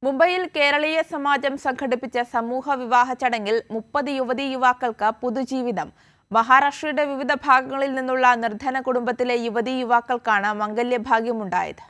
മുംബൈയിൽ കേരളീയ സമാജം സംഘടിപ്പിച്ച സമൂഹ വിവാഹ ചടങ്ങിൽ 30 യുവതീ യുവാക്കൾക്ക് പുതുജീവിതം. മഹാരാഷ്ട്രയുടെ വിവിധ ഭാഗങ്ങളിൽ നിന്നുള്ള നിർധന കുടുംബത്തിലെ യുവതീ യുവാക്കൾക്കാണ് മംഗല്യഭാഗ്യമുണ്ടായത്.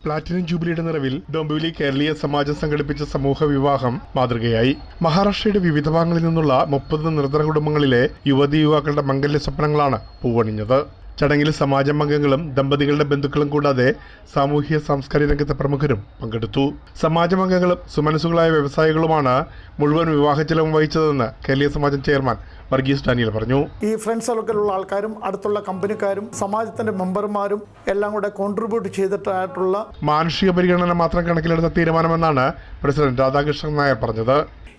പ്ലാറ്റിനം ജൂബിലിയുടെ നിറവിൽ ഡോംബിവിലി കേരളീയ സമാജം സംഘടിപ്പിച്ച സമൂഹ വിവാഹം മാതൃകയായി. മഹാരാഷ്ട്രയുടെ വിവിധ ഭാഗങ്ങളിൽ നിന്നുള്ള 30 നിർധന കുടുംബങ്ങളിലെ യുവതീ യുവാക്കളുടെ മംഗല്യ സ്വപ്നങ്ങളാണ് പൂവണിഞ്ഞത്. ചടങ്ങിൽ സമാജം അംഗങ്ങളും ദമ്പതികളുടെ ബന്ധുക്കളും കൂടാതെ സാമൂഹ്യ സാംസ്കാരിക രംഗത്തെ പ്രമുഖരും പങ്കെടുത്തു. സമാജമംഗങ്ങളും സുമനസുകളായ വ്യവസായികളുമാണ് മുഴുവൻ വിവാഹ ചെലവും വഹിച്ചതെന്ന് കേരളീയ സമാജം ചെയർമാൻ വർഗീസ് ഡാനിയൽ പറഞ്ഞു. ഈ ഫ്രണ്ട് സർക്കിളിലുള്ള ആൾക്കാരും അടുത്തുള്ള കമ്പനിക്കാരും സമാജത്തിന്റെ മെമ്പർമാരും എല്ലാം കൂടെ കോൺട്രിബ്യൂട്ട് ചെയ്തിട്ടായിട്ടുള്ള മാനുഷിക പരിഗണന മാത്രം കണക്കിലെടുത്ത തീരുമാനമെന്നാണ് പ്രസിഡന്റ് രാധാകൃഷ്ണൻ നായർ പറഞ്ഞത്.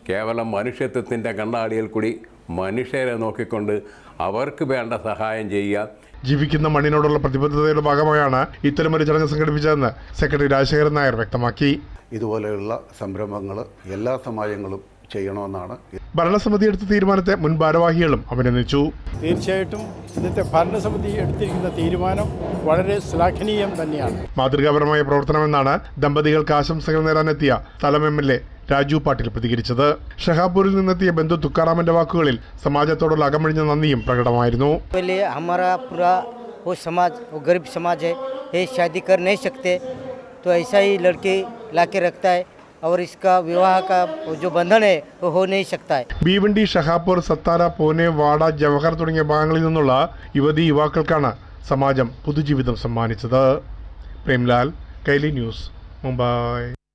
കേവലം മനുഷ്യത്വത്തിൻ്റെ കണ്ണാടിയിൽ കൂടി മനുഷ്യരെ നോക്കിക്കൊണ്ട് അവർക്ക് വേണ്ട സഹായം ചെയ്യുക. ജീവിക്കുന്ന മണ്ണിനോടുള്ള പ്രതിബദ്ധതയുടെ ഭാഗമായാണ് ഇത്തരമൊരു ചടങ്ങ് സംഘടിപ്പിച്ചതെന്ന് സെക്രട്ടറി രാജശേഖരൻ നായർ വ്യക്തമാക്കി. ഇതുപോലെയുള്ള സംരംഭങ്ങൾ എല്ലാ സമാജങ്ങളും ചെയ്യണമെന്നാണ് ഭരണസമിതി എടുത്ത തീരുമാനത്തെ മുൻ ഭാരവാഹികളും അഭിനന്ദിച്ചു. തീർച്ചയായിട്ടും ഇന്നത്തെ ഭരണസമിതി എടുത്തിരിക്കുന്ന തീരുമാനം വളരെ ശ്ലാഘനീയം തന്നെയാണ്. മാതൃകാപരമായ പ്രവർത്തനമെന്നാണ് ദമ്പതികൾക്ക് ആശംസകൾ നേടാനെത്തിയ സ്ഥലം MLA രാജു പാട്ടീൽ പ്രതികരിച്ചത്. ഷഹാപൂരിൽ നിന്നെത്തിയ ബന്ധു തുക്കാറാമിന്റെ വാക്കുകളിൽ സമാജത്തോടുള്ള അകമഴിഞ്ഞ നന്ദിയും പ്രകടമായിരുന്നു. और इसका विवाह का जो बंधन है वो हो नहीं सकता है. ഭീവണ്ടി, ഷഹാപൂർ, സത്താര, പൂനെ, വാഡ, ജവഹർ തുടങ്ങിയ ഭാഗങ്ങളിൽ നിന്നുള്ള യുവതീ യുവാക്കൾക്കാണ് സമാജം പുതുജീവിതം സമ്മാനിച്ചത്. പ്രേംലാൽ, കൈലി ന്യൂസ്, മുംബൈ.